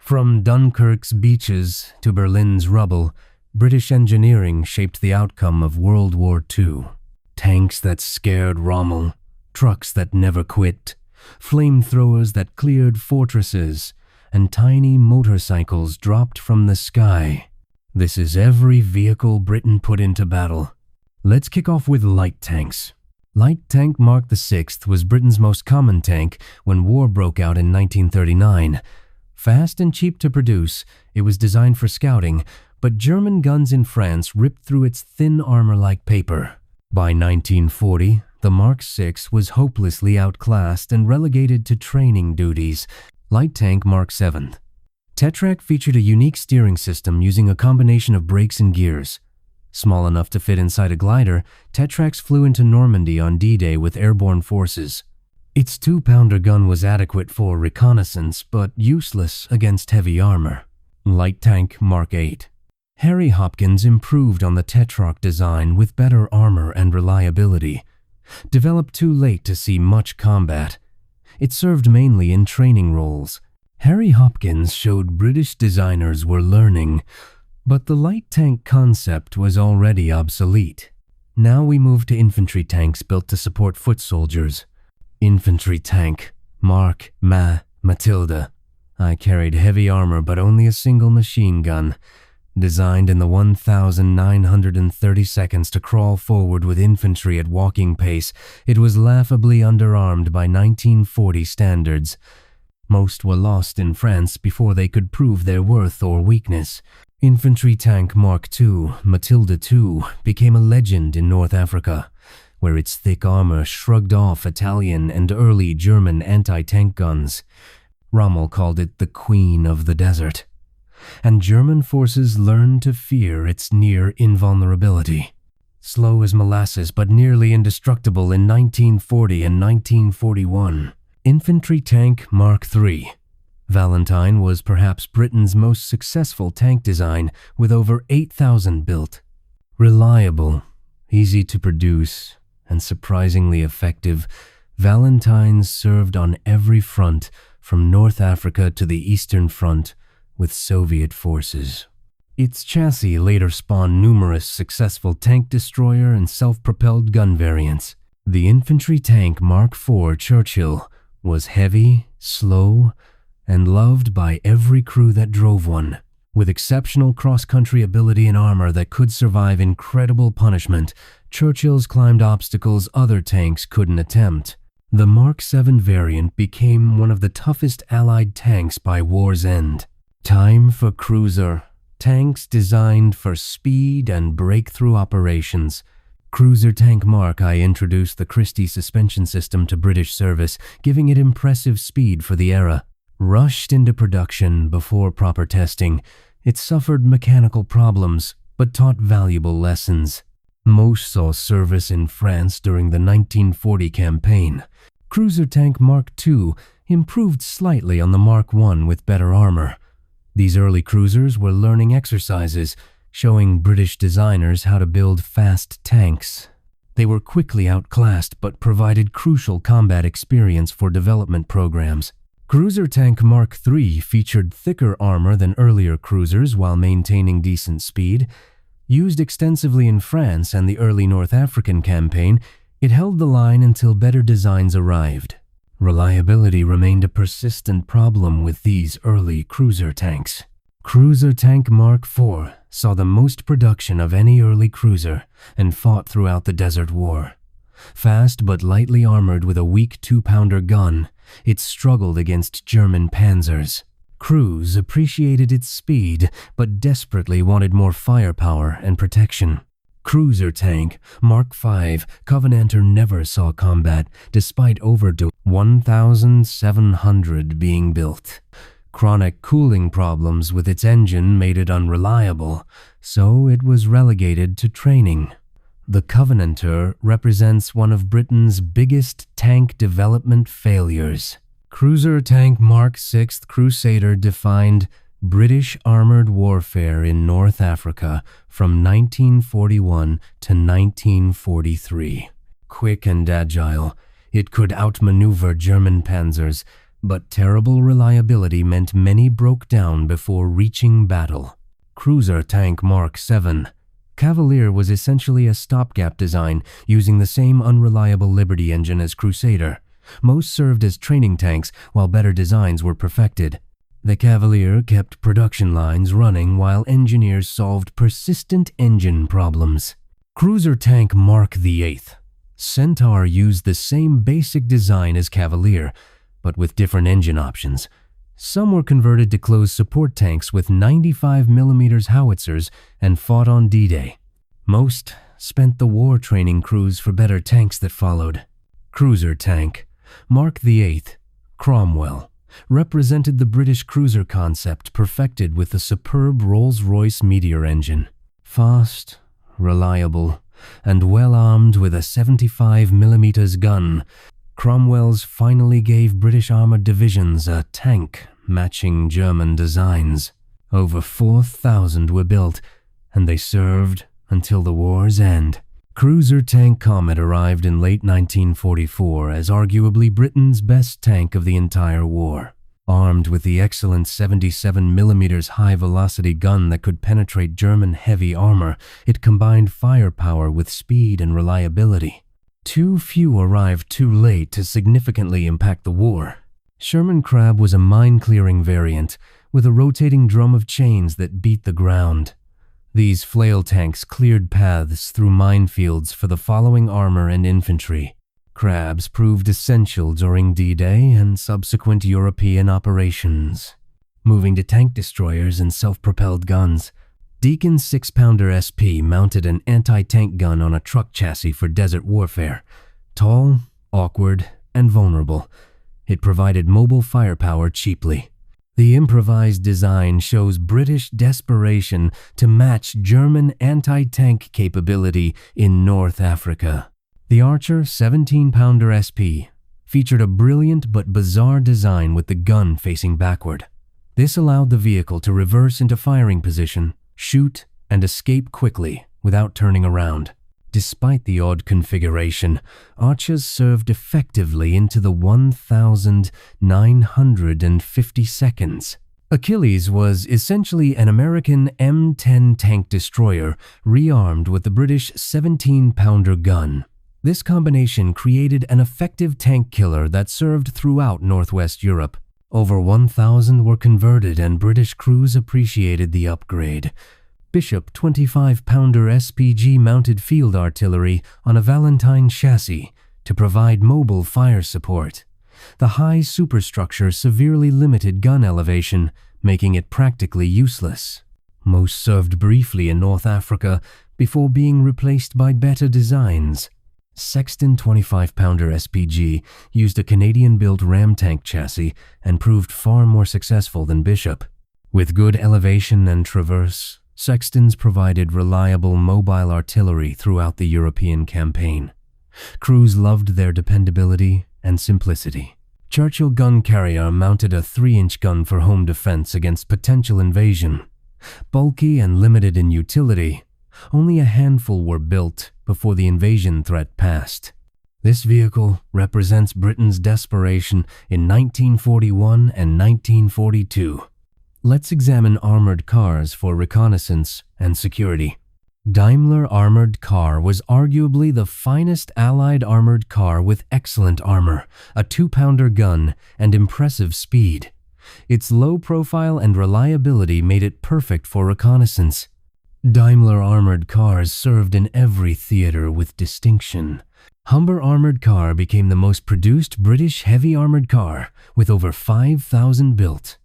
From Dunkirk's beaches to Berlin's rubble, British engineering shaped the outcome of World War II. Tanks that scared Rommel, trucks that never quit, flamethrowers that cleared fortresses, and tiny motorcycles dropped from the sky. This is every vehicle Britain put into battle. Let's kick off with light tanks. Light Tank Mark VI was Britain's most common tank when war broke out in 1939. Fast and cheap to produce, it was designed for scouting, but German guns in France ripped through its thin armor like paper. By 1940, the Mark VI was hopelessly outclassed and relegated to training duties. Light Tank Mark VII. Tetrak featured a unique steering system using a combination of brakes and gears. Small enough to fit inside a glider, Tetrax flew into Normandy on D-Day with airborne forces. Its 2-pounder gun was adequate for reconnaissance, but useless against heavy armor. Light Tank Mark VIII. Harry Hopkins improved on the Tetrak design with better armor and reliability. Developed too late to see much combat, it served mainly in training roles. Harry Hopkins showed British designers were learning, but the light tank concept was already obsolete. Now we move to infantry tanks built to support foot soldiers. Infantry Tank Mark Matilda. I carried heavy armor but only a single machine gun. Designed in the 1,930 seconds to crawl forward with infantry at walking pace, it was laughably underarmed by 1940 standards. Most were lost in France before they could prove their worth or weakness. Infantry Tank Mark II, Matilda II, became a legend in North Africa, where its thick armor shrugged off Italian and early German anti-tank guns. Rommel called it the Queen of the Desert, and German forces learned to fear its near invulnerability. Slow as molasses but nearly indestructible in 1940 and 1941. Infantry Tank Mark III. Valentine was perhaps Britain's most successful tank design, with over 8,000 built. Reliable, easy to produce, and surprisingly effective, Valentines served on every front, from North Africa to the Eastern Front, with Soviet forces. Its chassis later spawned numerous successful tank destroyer and self-propelled gun variants. The Infantry Tank Mark IV Churchill was heavy, slow, and loved by every crew that drove one. With exceptional cross-country ability and armor that could survive incredible punishment, Churchills climbed obstacles other tanks couldn't attempt. The Mark VII variant became one of the toughest Allied tanks by war's end. Time for cruiser. Tanks designed for speed and breakthrough operations. Cruiser Tank Mark I introduced the Christie suspension system to British service, giving it impressive speed for the era. Rushed into production before proper testing, it suffered mechanical problems, but taught valuable lessons. Most saw service in France during the 1940 campaign. Cruiser Tank Mark II improved slightly on the Mark I with better armor. These early cruisers were learning exercises, showing British designers how to build fast tanks. They were quickly outclassed but provided crucial combat experience for development programs. Cruiser Tank Mark III featured thicker armor than earlier cruisers while maintaining decent speed. Used extensively in France and the early North African campaign, it held the line until better designs arrived. Reliability remained a persistent problem with these early cruiser tanks. Cruiser Tank Mark IV saw the most production of any early cruiser and fought throughout the Desert War. Fast but lightly armored with a weak 2-pounder gun, it struggled against German panzers. Crews appreciated its speed, but desperately wanted more firepower and protection. Cruiser Tank Mark V Covenanter never saw combat, despite over 1,700 being built. Chronic cooling problems with its engine made it unreliable, so it was relegated to training. The Covenanter represents one of Britain's biggest tank development failures. Cruiser Tank Mark VI Crusader defined British armored warfare in North Africa from 1941 to 1943. Quick and agile, it could outmaneuver German panzers, But terrible reliability meant many broke down before reaching battle. Cruiser Tank Mark 7. Cavalier was essentially a stopgap design using the same unreliable Liberty engine as Crusader. Most served as training tanks while better designs were perfected. The Cavalier kept production lines running while engineers solved persistent engine problems. Cruiser Tank Mark VIII. Centaur used the same basic design as Cavalier, but with different engine options. Some were converted to close support tanks with 95mm howitzers and fought on D-Day. Most spent the war training crews for better tanks that followed. Cruiser Tank Mark VIII. Cromwell represented the British cruiser concept perfected with a superb Rolls-Royce Meteor engine. Fast, reliable, and well-armed with a 75mm gun, Cromwell's finally gave British armored divisions a tank matching German designs. Over 4,000 were built, and they served until the war's end. Cruiser Tank Comet arrived in late 1944 as arguably Britain's best tank of the entire war. Armed with the excellent 77mm high-velocity gun that could penetrate German heavy armor, it combined firepower with speed and reliability. Too few arrived too late to significantly impact the war. Sherman Crab was a mine-clearing variant, with a rotating drum of chains that beat the ground. These flail tanks cleared paths through minefields for the following armor and infantry. Crabs proved essential during D-Day and subsequent European operations. Moving to tank destroyers and self-propelled guns, Deacon's 6-pounder SP mounted an anti-tank gun on a truck chassis for desert warfare. Tall, awkward, and vulnerable, it provided mobile firepower cheaply. The improvised design shows British desperation to match German anti-tank capability in North Africa. The Archer 17-pounder SP featured a brilliant but bizarre design with the gun facing backward. This allowed the vehicle to reverse into firing position, shoot, and escape quickly without turning around. Despite the odd configuration, Archers served effectively into the 1,950 seconds. Achilles was essentially an American M10 tank destroyer rearmed with the British 17-pounder gun. This combination created an effective tank killer that served throughout Northwest Europe. Over 1,000 were converted and British crews appreciated the upgrade. Bishop 25-pounder SPG mounted field artillery on a Valentine chassis to provide mobile fire support. The high superstructure severely limited gun elevation, making it practically useless. Most served briefly in North Africa before being replaced by better designs. Sexton 25-pounder SPG used a Canadian-built ram tank chassis and proved far more successful than Bishop. With good elevation and traverse, Sextons provided reliable mobile artillery throughout the European campaign. Crews loved their dependability and simplicity. Churchill gun carrier mounted a 3-inch gun for home defense against potential invasion. Bulky and limited in utility, only a handful were built before the invasion threat passed. This vehicle represents Britain's desperation in 1941 and 1942. Let's examine armored cars for reconnaissance and security. Daimler Armored Car was arguably the finest Allied armored car with excellent armor, a 2-pounder gun, and impressive speed. Its low profile and reliability made it perfect for reconnaissance. Daimler armored cars served in every theater with distinction. Humber Armored Car became the most produced British heavy armored car, with over 5,000 built.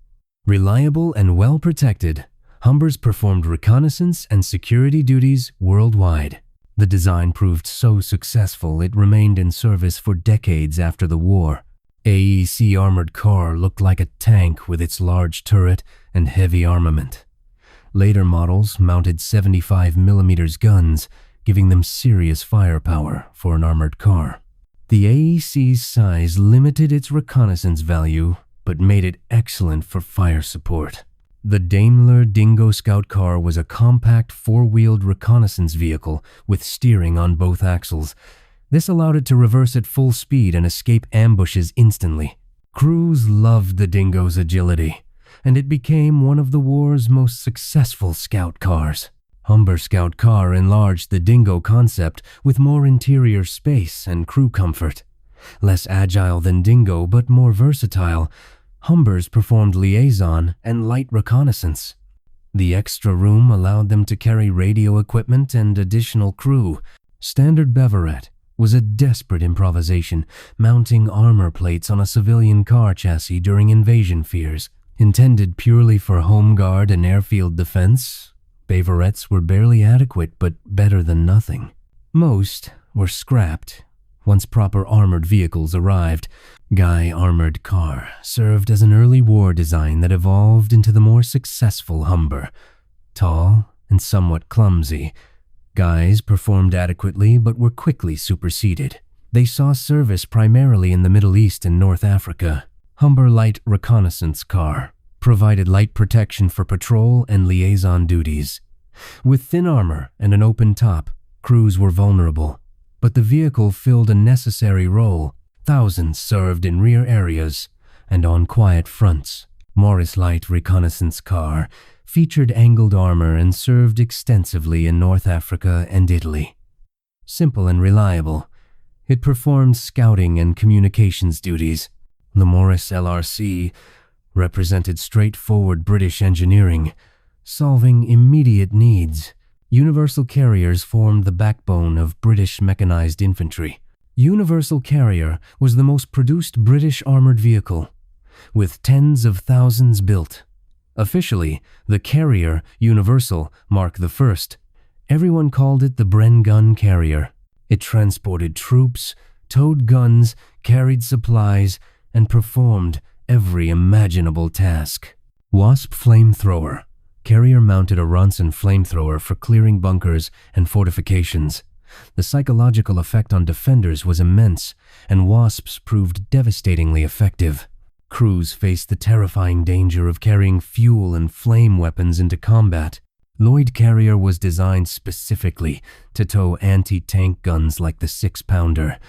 Reliable and well protected, Humbers performed reconnaissance and security duties worldwide. The design proved so successful it remained in service for decades after the war. AEC armored car looked like a tank with its large turret and heavy armament. Later models mounted 75mm guns, giving them serious firepower for an armored car. The AEC's size limited its reconnaissance value, but made it excellent for fire support. The Daimler Dingo Scout car was a compact 4-wheeled reconnaissance vehicle with steering on both axles. This allowed it to reverse at full speed and escape ambushes instantly. Crews loved the Dingo's agility, and it became one of the war's most successful scout cars. Humber Scout Car enlarged the Dingo concept with more interior space and crew comfort. Less agile than Dingo but more versatile, Humbers performed liaison and light reconnaissance. The extra room allowed them to carry radio equipment and additional crew. Standard Beverett was a desperate improvisation, mounting armor plates on a civilian car chassis during invasion fears. Intended purely for home guard and airfield defense, Beveretts were barely adequate but better than nothing. Most were scrapped once proper armored vehicles arrived. Guy Armored Car served as an early war design that evolved into the more successful Humber. Tall and somewhat clumsy, Guys performed adequately but were quickly superseded. They saw service primarily in the Middle East and North Africa. Humber Light Reconnaissance Car provided light protection for patrol and liaison duties. With thin armor and an open top, crews were vulnerable, but the vehicle filled a necessary role. Thousands served in rear areas and on quiet fronts. Morris Light Reconnaissance Car featured angled armor and served extensively in North Africa and Italy. Simple and reliable, it performed scouting and communications duties. The Morris LRC represented straightforward British engineering, solving immediate needs. Universal Carriers formed the backbone of British mechanized infantry. Universal Carrier was the most produced British armored vehicle, with tens of thousands built. Officially, the Carrier Universal Mark I. Everyone called it the Bren Gun Carrier. It transported troops, towed guns, carried supplies, and performed every imaginable task. Wasp Flamethrower. Carrier mounted a Ronson flamethrower for clearing bunkers and fortifications. The psychological effect on defenders was immense, and Wasps proved devastatingly effective. Crews faced the terrifying danger of carrying fuel and flame weapons into combat. Lloyd Carrier was designed specifically to tow anti-tank guns like the 6-pounder.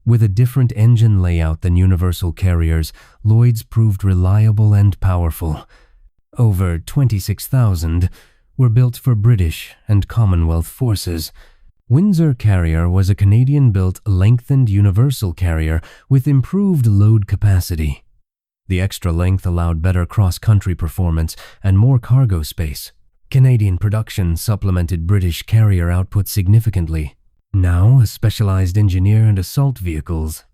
With a different engine layout than Universal Carriers, Lloyd's proved reliable and powerful. Over 26,000 were built for British and Commonwealth forces. Windsor Carrier was a Canadian-built lengthened Universal Carrier with improved load capacity. The extra length allowed better cross-country performance and more cargo space. Canadian production supplemented British carrier output significantly. Now a specialized engineer and assault vehicles.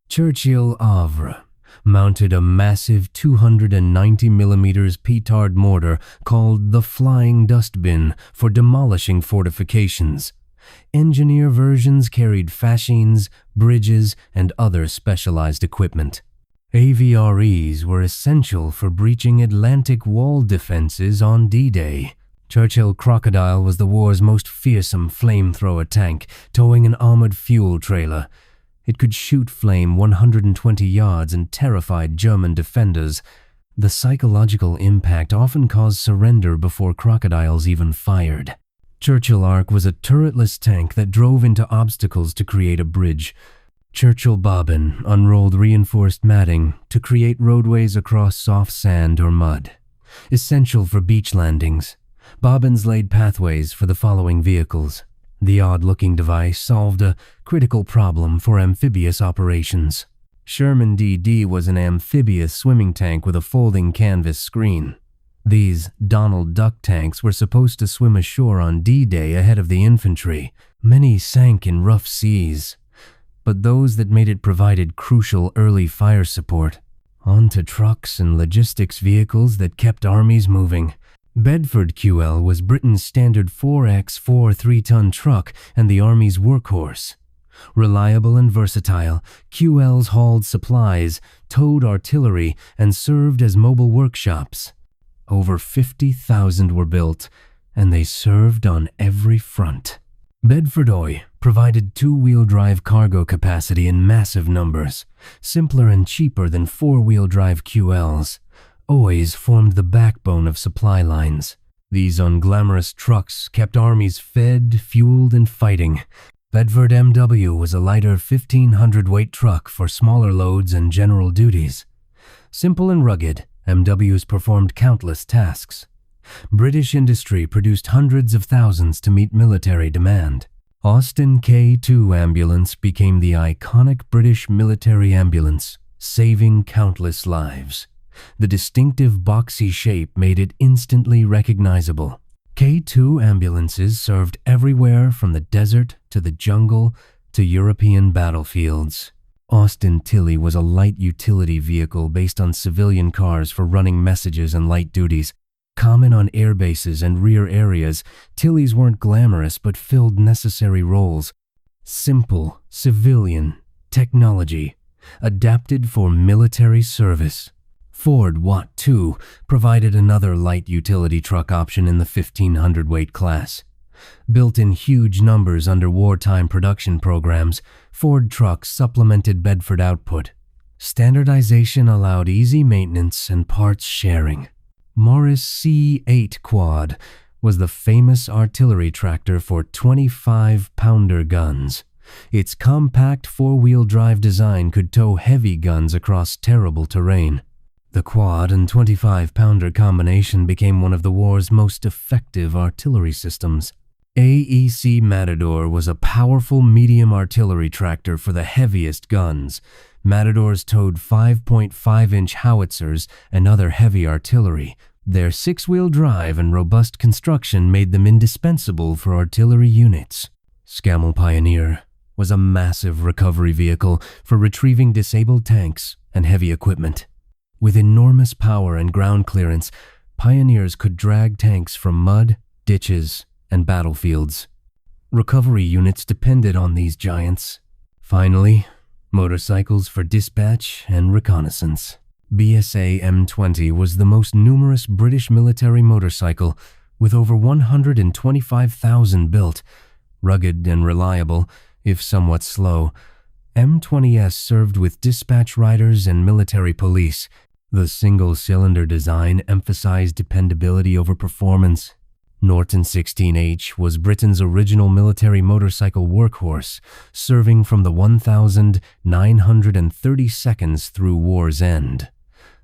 Churchill Havre mounted a massive 290mm petard mortar called the Flying Dustbin for demolishing fortifications. Engineer versions carried fascines, bridges, and other specialized equipment. AVREs were essential for breaching Atlantic wall defenses on D-Day. Churchill Crocodile was the war's most fearsome flamethrower tank, towing an armored fuel trailer. It could shoot flame 120 yards and terrified German defenders. The psychological impact often caused surrender before Crocodiles even fired. Churchill Ark was a turretless tank that drove into obstacles to create a bridge. Churchill Bobbin unrolled reinforced matting to create roadways across soft sand or mud. Essential for beach landings, bobbins laid pathways for the following vehicles. The odd-looking device solved a critical problem for amphibious operations. Sherman DD was an amphibious swimming tank with a folding canvas screen. These Donald Duck tanks were supposed to swim ashore on D-Day ahead of the infantry. Many sank in rough seas, but those that made it provided crucial early fire support. On to trucks and logistics vehicles that kept armies moving. Bedford QL was Britain's standard 4x4 3-ton truck and the Army's workhorse. Reliable and versatile, QLs hauled supplies, towed artillery, and served as mobile workshops. Over 50,000 were built, and they served on every front. Bedford OI provided 2-wheel drive cargo capacity in massive numbers, simpler and cheaper than 4-wheel drive QLs. OIs formed the backbone of supply lines. These unglamorous trucks kept armies fed, fueled, and fighting. Bedford MW was a lighter 1,500-weight truck for smaller loads and general duties. Simple and rugged, MWs performed countless tasks. British industry produced hundreds of thousands to meet military demand. Austin K2 ambulance became the iconic British military ambulance, saving countless lives. The distinctive boxy shape made it instantly recognizable. K2 ambulances served everywhere from the desert to the jungle to European battlefields. Austin Tilly was a light utility vehicle based on civilian cars for running messages and light duties. Common on air bases and rear areas, Tillys weren't glamorous but filled necessary roles. Simple, civilian, technology, adapted for military service. Ford Watt II provided another light utility truck option in the 1,500 weight class. Built in huge numbers under wartime production programs, Ford trucks supplemented Bedford output. Standardization allowed easy maintenance and parts sharing. Morris C8 Quad was the famous artillery tractor for 25-pounder guns. Its compact four-wheel drive design could tow heavy guns across terrible terrain. The quad and 25-pounder combination became one of the war's most effective artillery systems. AEC Matador was a powerful medium artillery tractor for the heaviest guns. Matadors towed 5.5-inch howitzers and other heavy artillery. Their six-wheel drive and robust construction made them indispensable for artillery units. Scamel Pioneer was a massive recovery vehicle for retrieving disabled tanks and heavy equipment. With enormous power and ground clearance, Pioneers could drag tanks from mud, ditches, and battlefields. Recovery units depended on these giants. Finally, motorcycles for dispatch and reconnaissance. BSA M20 was the most numerous British military motorcycle, with over 125,000 built. Rugged and reliable, if somewhat slow, M20S served with dispatch riders and military police. The single-cylinder design emphasized dependability over performance. Norton 16H was Britain's original military motorcycle workhorse, serving from the 1,930 seconds through war's end.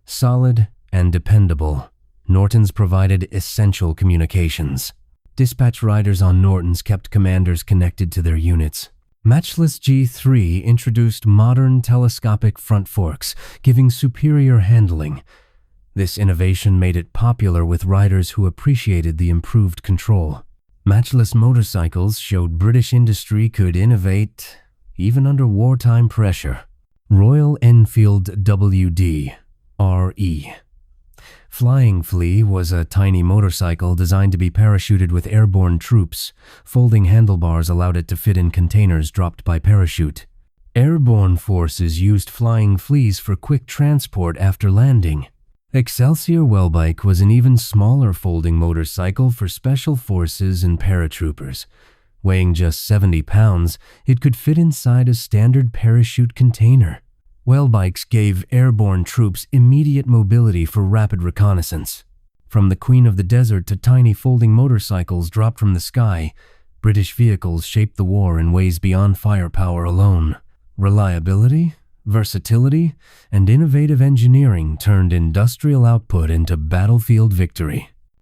Solid and dependable, Nortons provided essential communications. Dispatch riders on Nortons kept commanders connected to their units. Matchless G3 introduced modern telescopic front forks, giving superior handling. This innovation made it popular with riders who appreciated the improved control. Matchless motorcycles showed British industry could innovate even under wartime pressure. Royal Enfield WD-RE. Flying Flea was a tiny motorcycle designed to be parachuted with airborne troops. Folding handlebars allowed it to fit in containers dropped by parachute. Airborne forces used Flying Fleas for quick transport after landing. Excelsior Wellbike was an even smaller folding motorcycle for special forces and paratroopers. Weighing just 70 pounds, it could fit inside a standard parachute container. Wellbikes gave airborne troops immediate mobility for rapid reconnaissance. From the Queen of the Desert to tiny folding motorcycles dropped from the sky, British vehicles shaped the war in ways beyond firepower alone. Reliability, versatility, and innovative engineering turned industrial output into battlefield victory.